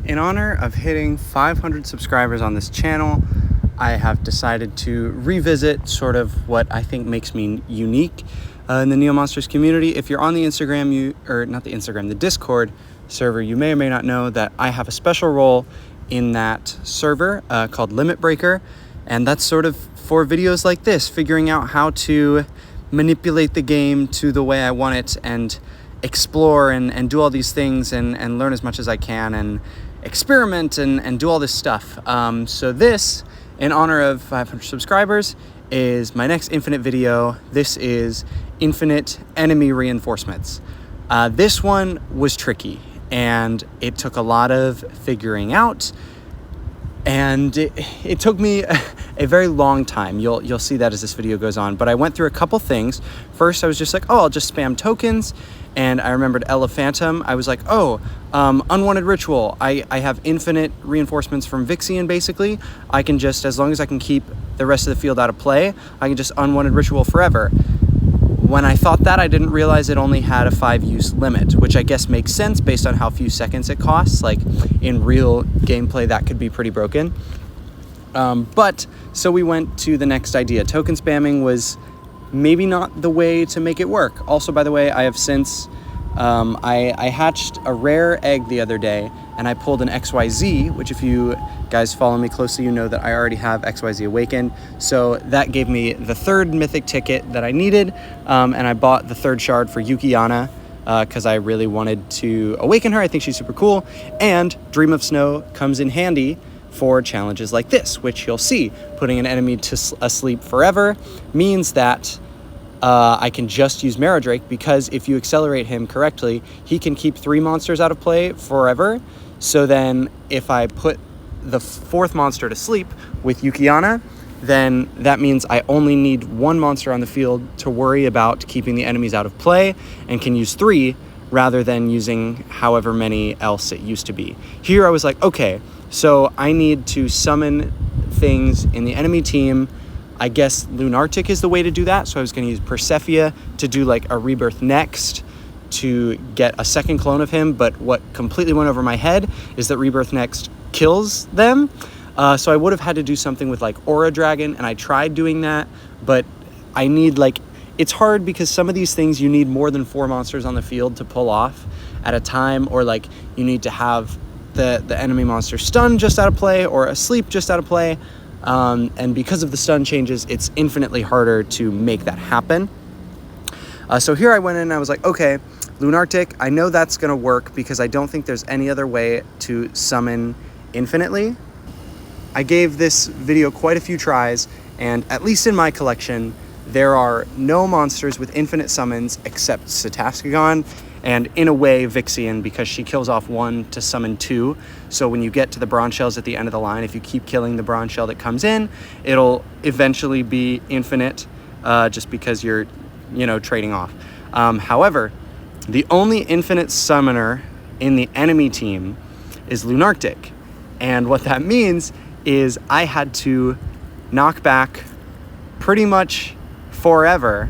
In honor of hitting 500 subscribers on this channel, I have decided to revisit sort of what I think makes me unique in the Neomonsters community. If you're on the the Discord server, you may or may not know that I have a special role in that server called Limit Breaker, and that's sort of for videos like this, figuring out how to manipulate the game to the way I want it and explore and do all these things and learn as much as I can and experiment and do all this stuff. So this, in honor of 500 subscribers, is my next Infinite video. This is Infinite Enemy Reinforcements. This one was tricky and it took a lot of figuring out, and it took me a very long time. You'll see that as this video goes on, but I went through a couple things. First, I was just like, oh, I'll just spam tokens, and I remembered Phantom. I was like, oh, unwanted ritual. I have infinite reinforcements from Vixian, basically. I can just, as long as I can keep the rest of the field out of play, I can just unwanted ritual forever. When I thought that, I didn't realize it only had a 5-use limit, which I guess makes sense based on how few seconds it costs. Like, in real gameplay, that could be pretty broken. So we went to the next idea. Token spamming was maybe not the way to make it work. Also, by the way, I have since, I hatched a rare egg the other day, and I pulled an XYZ, which if you guys follow me closely, you know that I already have XYZ Awakened. So that gave me the third mythic ticket that I needed, and I bought the third shard for Yukiana, because I really wanted to awaken her. I think she's super cool, and Dream of Snow comes in handy for challenges like this, which you'll see. Putting an enemy to asleep forever means that I can just use Drake, because if you accelerate him correctly, he can keep 3 monsters out of play forever. So then if I put the 4th monster to sleep with Yukiana, then that means I only need 1 monster on the field to worry about keeping the enemies out of play, and can use 3 rather than using however many else it used to be. Here I was like, okay, so I need to summon things in the enemy team. I guess Lunartic is the way to do that. So I was going to use Persephia to do like a rebirth next to get a second clone of him. But what completely went over my head is that rebirth next kills them. So I would have had to do something with like Aura Dragon, and I tried doing that, but I need it's hard because some of these things you need more than 4 monsters on the field to pull off at a time, or like you need to have the enemy monster stunned just out of play or asleep just out of play. And because of the stun changes, it's infinitely harder to make that happen. So here I went in and I was like, okay, Lunartic, I know that's going to work because I don't think there's any other way to summon infinitely. I gave this video quite a few tries, and at least in my collection, there are no monsters with infinite summons except Cetaskagon, and in a way Vixian, because she kills off 1 to summon 2. So when you get to the bronze shells at the end of the line, if you keep killing the bronze shell that comes in, it'll eventually be infinite, just because you're, trading off. However, the only infinite summoner in the enemy team is Lunartic. And what that means is I had to knock back pretty much forever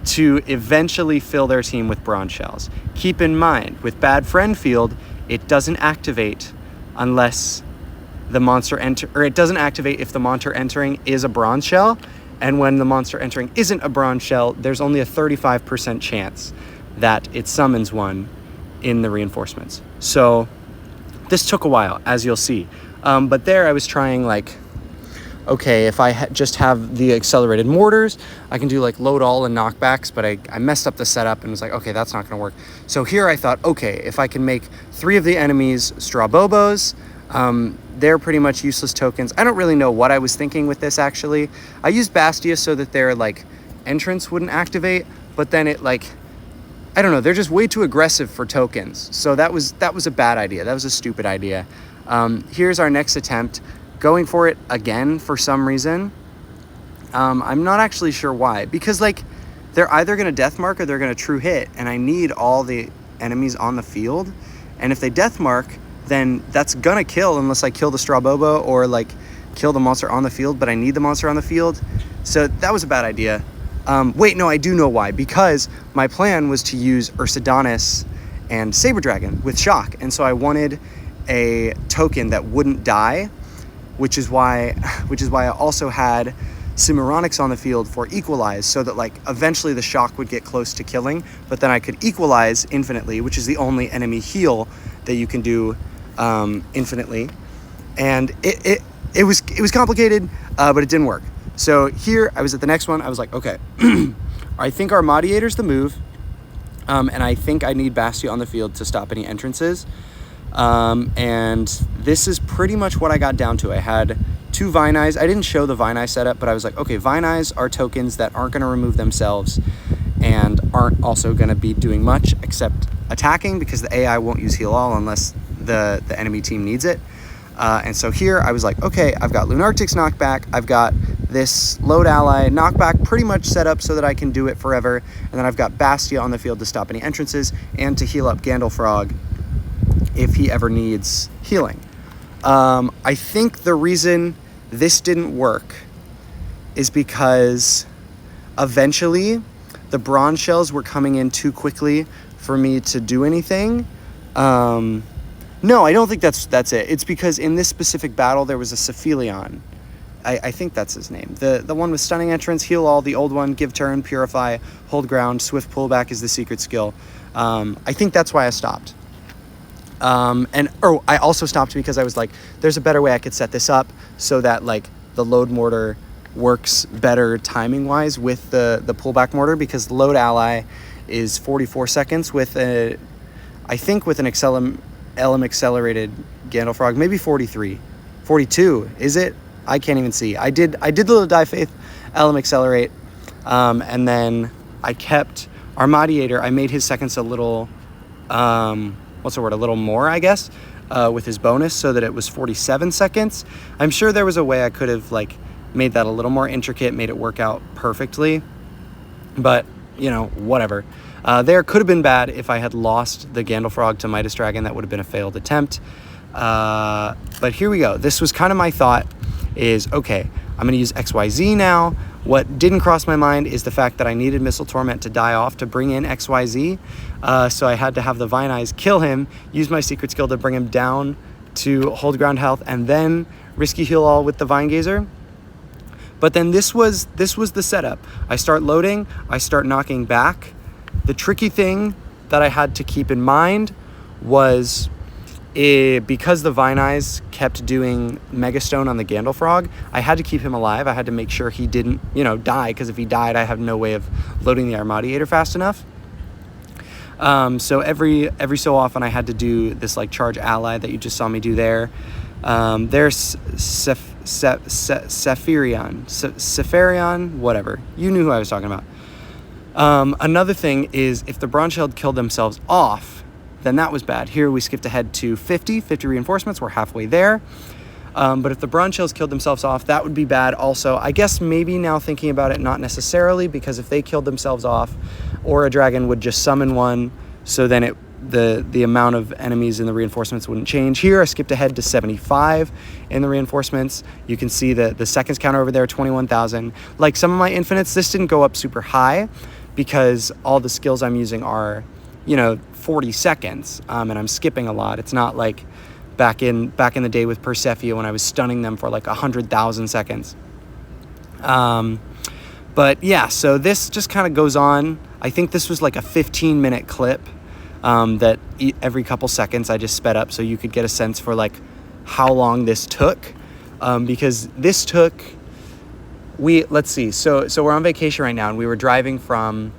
to eventually fill their team with bronze shells. Keep in mind, with Bad Friend Field, it doesn't activate unless the monster it doesn't activate if the monster entering is a bronze shell, and when the monster entering isn't a bronze shell, there's only a 35% chance that it summons one in the reinforcements. So this took a while, as you'll see. But there I was trying okay, if I just have the accelerated mortars, I can do load all and knockbacks, but I messed up the setup and was like, okay, that's not gonna work. So here I thought, okay, if I can make 3 of the enemies Straw Bobos, they're pretty much useless tokens. I don't really know what I was thinking with this, actually. I used Bastia so that their entrance wouldn't activate, but then it I don't know, they're just way too aggressive for tokens. So that was a bad idea. That was a stupid idea. Here's our next attempt. Going for it again for some reason. I'm not actually sure why, because they're either going to death mark or they're going to true hit, and I need all the enemies on the field. And if they death mark, then that's going to kill unless I kill the Straw Bobo or kill the monster on the field, but I need the monster on the field. So that was a bad idea. Wait, no, I do know why, because my plan was to use Ursidonis and Saber Dragon with Shock, and so I wanted a token that wouldn't die, which is why I also had Cimarronix on the field for equalize, so that like eventually the shock would get close to killing, but then I could equalize infinitely, which is the only enemy heal that you can do infinitely. And it was complicated, but it didn't work. So here I was at the next one. I was like, okay, I think Armadiator's the move, and I think I need Bastia on the field to stop any entrances. And this is pretty much what I got down to. I had 2 Vine Eyes. I didn't show the Vine Eye setup, but I was like, okay, Vine Eyes are tokens that aren't going to remove themselves and aren't also going to be doing much except attacking, because the AI won't use Heal All unless the enemy team needs it. And so here I was like, okay, I've got Lunartic's knockback. I've got this load ally knockback pretty much set up so that I can do it forever. And then I've got Bastia on the field to stop any entrances and to heal up Gandalfrog if he ever needs healing. I think the reason this didn't work is because eventually the bronze shells were coming in too quickly for me to do anything. No, I don't think that's it. It's because in this specific battle there was a Cephalion. I think that's his name. The one with stunning entrance, heal all, the old one, give turn, purify, hold ground, swift pullback is the secret skill. I think that's why I stopped. I also stopped because I was like, there's a better way I could set this up so that like the load mortar works better timing wise with the pullback mortar, because the load ally is 44 seconds with I think with an Elm accelerated Gandalfrog, maybe 43, 42, is it? I can't even see. I did the little Die Faith Elm accelerate, and then I kept Armadiator. I made his seconds a little, a little more, I guess, with his bonus, so that it was 47 seconds. I'm sure there was a way I could have like made that a little more intricate, made it work out perfectly, but you know, whatever. There could have been bad if I had lost the Gandalfrog to Midas Dragon. That would have been a failed attempt. But here we go. This was kind of my thought is, okay, I'm going to use XYZ now. What didn't cross my mind is the fact that I needed Missile Torment to die off to bring in XYZ. So I had to have the Vine Eyes kill him, use my secret skill to bring him down to hold ground health, and then risky heal all with the Vine Gazer. But then this was the setup. I start loading, I start knocking back. The tricky thing that I had to keep in mind was because the Vine Eyes kept doing Megastone on the Gandalfrog, I had to keep him alive. I had to make sure he didn't, die, because if he died, I have no way of loading the Armadiator fast enough. So every so often I had to do this like charge ally that you just saw me do there. There's Sepharion, whatever. You knew who I was talking about. Another thing is if the Bronze Shield killed themselves off, then that was bad. Here we skipped ahead to 50 reinforcements. We're halfway there. But if the Bronze Shells killed themselves off, that would be bad also. I guess maybe now thinking about it, not necessarily, because if they killed themselves off, Aura Dragon would just summon one, so then the amount of enemies in the reinforcements wouldn't change. Here I skipped ahead to 75 in the reinforcements. You can see the seconds counter over there, 21,000. Like some of my infinites, this didn't go up super high because all the skills I'm using are 40 seconds, and I'm skipping a lot. It's not like back in the day with Persephia when I was stunning them for like 100,000 seconds. But yeah, so this just kind of goes on. I think this was like a 15-minute clip that every couple seconds I just sped up so you could get a sense for like how long this took, because this took, let's see, so we're on vacation right now, and we were driving from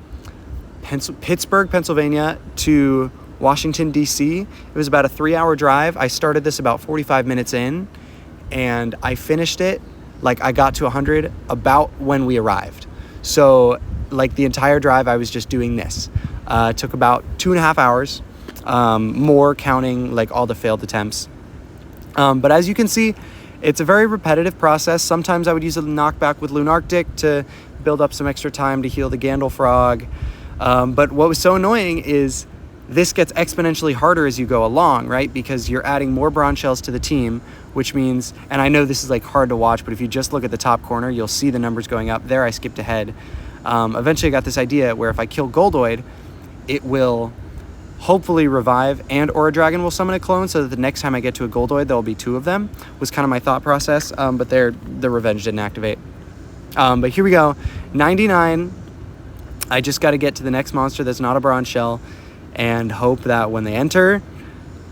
Pittsburgh, Pennsylvania to Washington, D.C. It was about a 3-hour drive. I started this about 45 minutes in, and I finished it, like I got to 100 about when we arrived. So like the entire drive, I was just doing this. It took about 2.5 hours, more counting like all the failed attempts. But as you can see, it's a very repetitive process. Sometimes I would use a knockback with Lunarctic to build up some extra time to heal the Gandalfrog. But what was so annoying is this gets exponentially harder as you go along, right? Because you're adding more bronze shells to the team, which means, and I know this is like hard to watch, but if you just look at the top corner, you'll see the numbers going up. There I skipped ahead. Eventually I got this idea where if I kill Goldoid, it will hopefully revive, and Aura Dragon will summon a clone so that the next time I get to a Goldoid, there will be 2 of them, was kind of my thought process, but the Revenge didn't activate. But here we go, 99. I just got to get to the next monster that's not a bronze shell and hope that when they enter,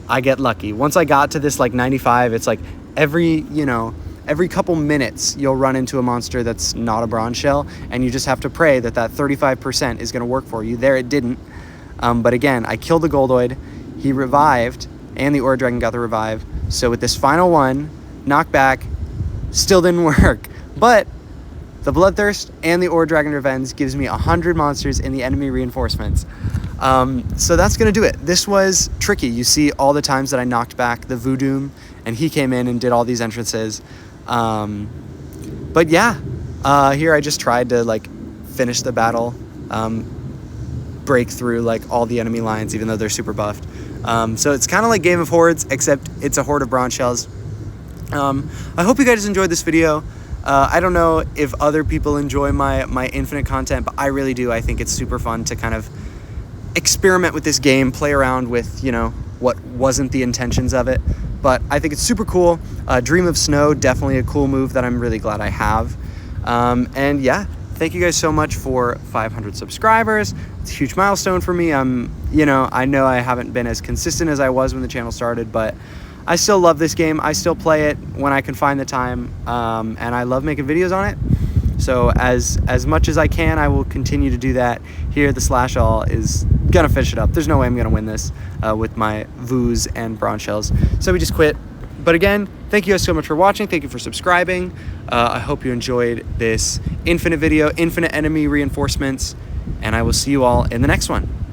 I get lucky. Once I got to this like 95, it's like every couple minutes you'll run into a monster that's not a bronze shell, and you just have to pray that 35% is going to work for you. There it didn't. But again, I killed the Goldoid, he revived, and the Aura Dragon got the revive. So with this final one, knockback, still didn't work. But the Bloodthirst and the Aura Dragon Revenge gives me 100 monsters in the enemy reinforcements. So that's going to do it. This was tricky. You see all the times that I knocked back the Voodoo, and he came in and did all these entrances. But yeah, here I just tried to like finish the battle, break through like all the enemy lines, even though they're super buffed. So it's kind of like Game of Hordes, except it's a horde of bronze shells. I hope you guys enjoyed this video. I don't know if other people enjoy my infinite content, but I really do. I think it's super fun to kind of experiment with this game, play around with, what wasn't the intentions of it. But I think it's super cool. Dream of Snow, definitely a cool move that I'm really glad I have. And yeah, thank you guys so much for 500 subscribers. It's a huge milestone for me. I know I haven't been as consistent as I was when the channel started, but I still love this game. I still play it when I can find the time, and I love making videos on it. So as much as I can, I will continue to do that. Here, the Slash All is gonna finish it up. There's no way I'm gonna win this with my Voos and Bronze Shells. So we just quit. But again, thank you guys so much for watching. Thank you for subscribing. I hope you enjoyed this infinite video, infinite enemy reinforcements, and I will see you all in the next one.